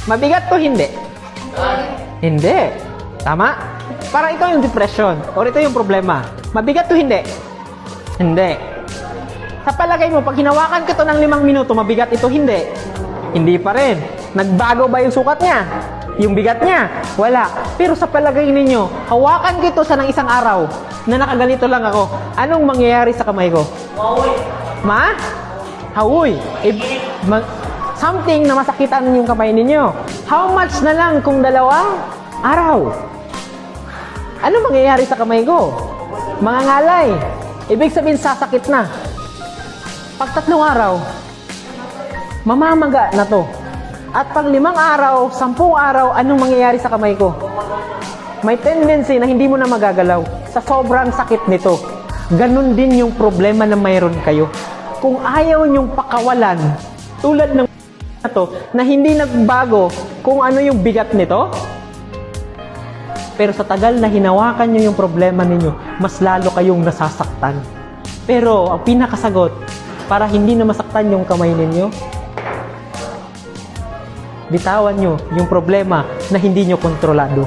Mabigat to hindi? Hindi. Tama? Parang ito yung depression or ito yung problema. Mabigat to hindi? Hindi. Sa palagay mo, pag hinawakan ko to ng 5 minuto, mabigat ito hindi? Hindi pa rin. Nagbago ba yung sukat niya? Yung bigat niya? Wala. Pero sa palagay ninyo, hawakan ko ito sa ng isang araw na nakaganito lang ako. Anong mangyayari sa kamay ko? Maui. Ma? Hawoy. Something na masakitan yung kamay ninyo. How much na lang kung 2 araw? Ano mangyayari sa kamay ko? Mangangalay. Ibig sabihin sasakit na. Pag 3 araw, mamamaga na to. At pag 5 araw, 10 araw, anong mangyayari sa kamay ko? May tendency na hindi mo na magagalaw sa sobrang sakit nito. Ganon din yung problema na mayroon kayo. Kung ayaw nyong pakawalan, tulad ng to, na hindi nagbago kung ano yung bigat nito, pero sa tagal na hinawakan nyo yung problema ninyo, mas lalo kayong nasasaktan. Pero ang pinakasagot, para hindi na masaktan yung kamay ninyo, bitawan nyo yung problema na hindi nyo kontrolado.